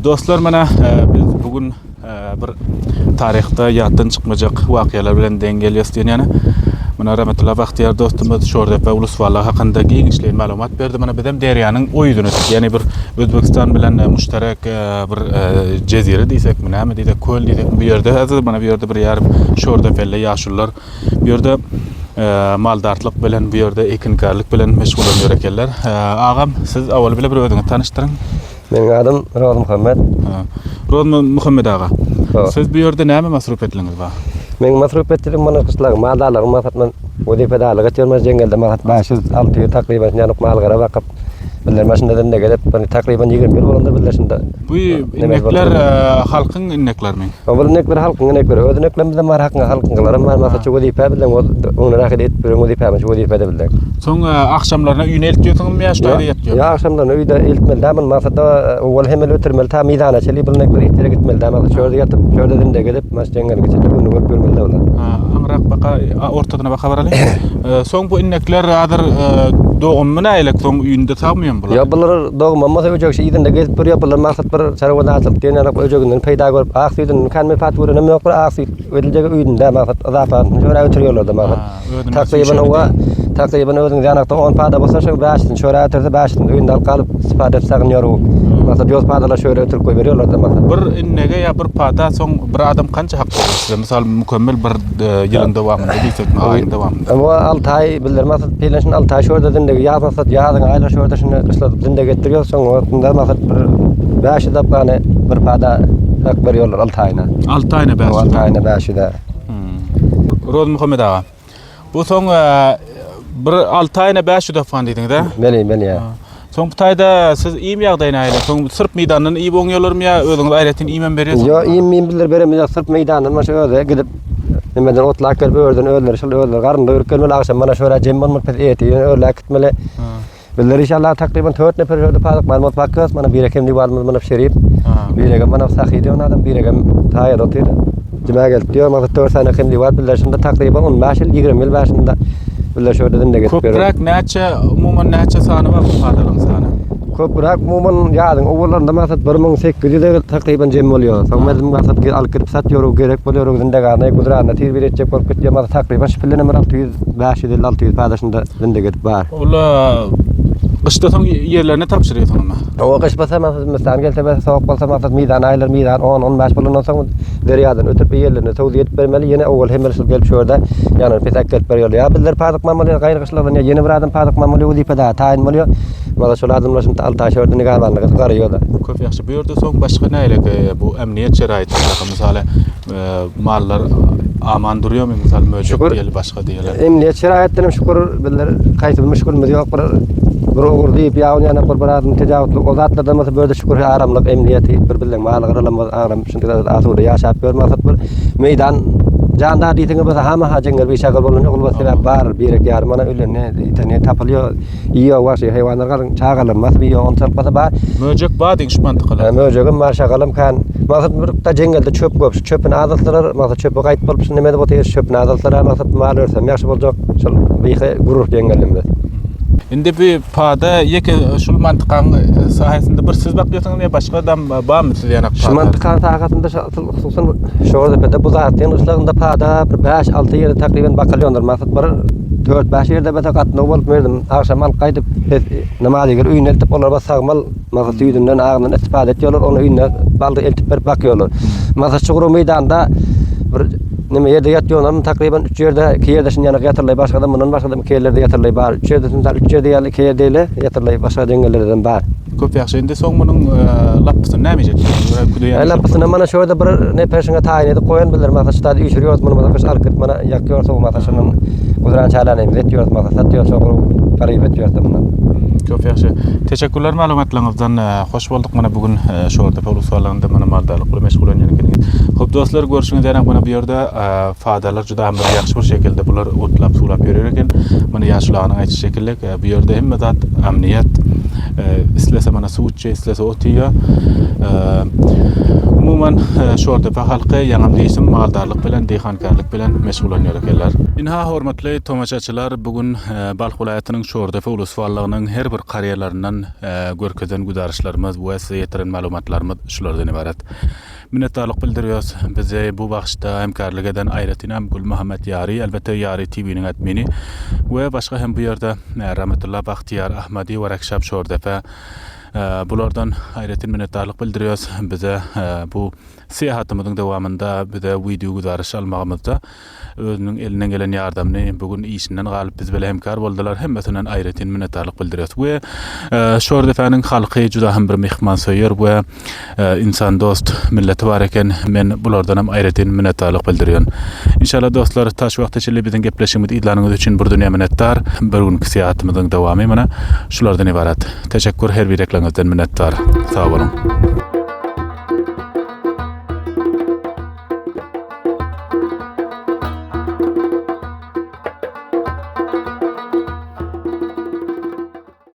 Dostlar, mana biz bugün bir tarihte yatdan çıkmayacak wakiyalar bilen dengeliyoruz diyen yani. Mana rahmetullah Baxtiyar dostumuz Şordepe Ulus Vallahi hakkında giňişleýän malumat berdi. Mana bizim Deryanyň oýudyny, yani bir Özbekistan bilen müşterek bir jezire diýsek, näme diýsek, köl diýsek, bu ýerde hazır mana bu ýerde bir ýarim Şordepelle ýaşullar, bu ýerde maldarlyk bilen, bu ýerde ekinkarlyk bilen meşgul bolýar ekenler. Agam, siz awal bile bir özüňizi tanyşdyryň. Benim adım Roz Muhammed. Roz Muhammed ağa. Siz bu ýerde näme masruf etdiňiz bar? Men masruf etdirim mana kışlagy maldalygy maksatman wezipadalyk etýärmez jengelde maksat 500-600 takriban ýanyk mal gara bakıp biler maşynada da gelip takriban 21 bolanlar birleşinde. Bu inekler halkyň ineklermi? Bu inekler halkyň inekleri. Ödüneklerimizde mar hakyň halkyňlar mar maksat şu wezipa bilen onu rahat edip bir wezipa şu wezipade bilen. Soň akşamlaryna üýüne eltýärsiňizmi ýa şeýle ýetýär? Ya akşamlaryna öýde eltmel dämen maksatda owal hemel ötürmel ta meýdana çeli bir inekler ihtiýar gitmel dämen şöýde ýatyp şöýde de gelip maş jengel geçip bunu görüp görmeli de bolar. Aňrak baka ortadyna baka barali. Soň bu inekler adyr doğummy näýlek soň üýünde sagmýan bolar? Ya bular doğmamma öjek şey ýerinde gezip durýar bular maksat bir çarwada atyp diýenler öjeginden peýda görüp aksyýdan kan menfaat görene ýok bir aksy ödüljek üýünde maksat azapa şöyle ötürýärler da maksat. Takriban özüň janakda 10 pada bolsa şu 5-den şöyle ötürse 5-den üýünde alyp istifade etsäň ýoru. Maksat ýoz padalar şöyle ötürüp goýup berýärler da maksat. Bir innege ýa bir pada soň bir adam kança hak bolýar? Misal mükemmel bir ýylyň dowamında diýsekmi, aýyň dowamında. Ama 6 ay bilir maksat peýleşin 6 ay şöyle dindegi ýaz maksat ýazyň aýlar şöyle şunu kışladyp dindege getiriyor soň onda maksat bir 5 dapany bir pada hak berýärler 6 aýyna. 6 aýyna 5. 6 aýyna 5-de. Roz Muhammed ağa. Bu soň bir 6 aýyna 5 dafan diýdiňiz-de? Meli ya. Soň bu taýda siz iýim ýagdaýyna aýla, soň sırp meýdanyny iýip oňýarlarmy ýa özüňiz aýratyn iýmen berýärsiz? Yo, iýim bilir berem, sırp meýdanyny maşa öze gidip nemeden otlak gelip öwrden öller, şol öller garynda ýürüp gelmeli akşam mana şöyle jem bolmak eti öller gitmeli. Bilir inşallah takriban 4 nefer şöyle padak malumat bakýas, mana bir ekemli barmyz mana şerip. Bir egem mana sahydy on adam, bir egem taýyr otyr. Jema gelip diýär, mana 4 sene ekemli bar bilir şunda takriban 15 ýyl 20 ýyl başynda bilir şöyle dinde getip berýär. Köprak näçe umuman näçe sany bar bu padaryň sany? Köprak umuman ýadyň owullarynda maksat 1800 takriban jem bolýar. Soňra maksat alyp kirip satýar gerek bolýar dinde garna gudrana tir beretjek bolup gitýär, maksat takriban şiplenem 600 500 600 padaşynda dinde getip bar. Ola Kışta soň ýerlerine tapşyrýarsyňmy? O kış basa mesela geltebe soğuk bolsa maksat meýdan aýlar meýdan 10-15 bolandan soň derýadan ötüp ýerlerine tawdy edip bermeli. Ýene owal hemel şol gelip şurda ýany petak gelip berýär. Ya bizler padyk mamly gaýry kışlardan ýene bir adam padyk mamly wezipede taýin bolýar. Mala şol adamlar şunda alta şurda nigarlanlygy garýar da. Köp ýaxşy. Bu ýerde soň başga näýlek bu emniýet şeraýatynda misaly mallar aman durýarmy misal möjek diýeli başga diýerler. Emniýet şeraýatynda şukur bizler gaýsy müşgülmiz ýok bir ogur diýip ýa-ýana bir tejawuzlyk o zatlardan mesela böyle şukur aramlyk emniýeti bir bilen maly garalanmaz aram şunda asuda ýaşap görmäsek bir meýdan janda diýdiňiz bolsa hama hajyňyr bir şakal bolan ýok bolsa sebäp bar birek ýar mana ölenni ýetene tapylýar ýa waşy haýwanlar galyň çagalanmaz bir ýa onçal bolsa bar möjek bar diýiş mantykalar. Möjegim bar şagalym kan maksat bir ta jengelde çöp köp çöpüni azaltlar maksat çöpü gaýt bolup näme dep otyr çöpüni azaltlar maksat mal örsem ýaşy boljak şol bir gurur jengelimde. Indi bir pada ýeke şul mantykaň sahasynda bir siz bakýarsyňyz ýa başga adam barmy siz ýanak pada? Şu mantykaň sahasynda hususan şorda bu zatyn uslugynda pada bir 5-6 ýerde takriban bakalýonlar maksat bir 4-5 ýerde betak atny bolup berdim. Akşam al gaýdyp namazy ger üýüne eltip olar basagmal maksat üýünden agyndan istifade etýärler, onu üýüne baldy eltip berip bakýarlar. Maksat şu meýdanda bir nime yerde yatýanam takriban 3 yerde, 2 yerde şin ýana ýatyrlay başgadan mundan başgadan 2 ýerde ýatyrlay bar. 3 yerde tümsal 3 yerde ýaly 2 ýerde ýatyrlay başga deňellerden bar. Köp ýaxşy. Indi soň munyň lapysyny näme jek? Lapysyny mana şöyle bir ne peşiňe taýin edip goýan bilir. Masalan, şeýle ýürýär, muny mana alkyt mana ýakýar soň masalan guzran çalanyň ýetýär, masalan satýar soň garyp etýär mana. Çok yaxşı. Teşekkürler malumatlarınızdan. Hoş bulduk. Mana bugün şorda polusuallarında mana maldarlıkla meşgul olýan. Hop dostlar, görüşüňiz denek mana bu ýerde fadalar juda hem ýaxşy bir şekilde bular otlap sulap ýörer eken. Mana ýaşlaryň aýtýy şekilde bu ýerde hem zat amniýet islese mana suwçy islese otýa. Umuman şorda halky ýaňam diýsim maldarlyk bilen, dehankarlyk bilen meşgul olýar ekenler. Inha hormatly tomaçaçylar, bugün Balx welaýatynyň şorda polusuallygynyň her bir kariyerlerinden görkezen güzarışlarımız bu size yetiren malumatlarımız şulardan ibaret. Minnetdarlyk bildiriyoruz. Bize bu bagşda hemkarlyk eden Ayretin Gül Muhammed Yari, elbette Yari TV'nin admini ve başka hem bu yerde Rahmetullah Bahtiyar Ahmadi ve Rekşap Şordefe. Bulardan Ayretin minnetdarlyk bildiriyoruz. Bize bu seyahatymyzyň dowamında bize video güzarış almagymyzda özünün elinden gelen ýardamny bugün işinden galyp biz bilen hemkar boldylar. Hemmesinden Ayretin minnetdarlyk bildiriyoruz. We Şordefanyň halky juda hem bir mehmansoýer we insan dost milleti bar eken men bulardan hem Ayretin minnetdarlyk bildirýän. İnşallah dostlar, taş wagt içinde biziň gepleşigimiz idlanyňyz üçin bir dünýä minnetdar. Bir günkü seyahatymyzyň dowamy mana şulardan ibaret. Teşekkür, her bir reklamdan minnetdar. Sag bolun.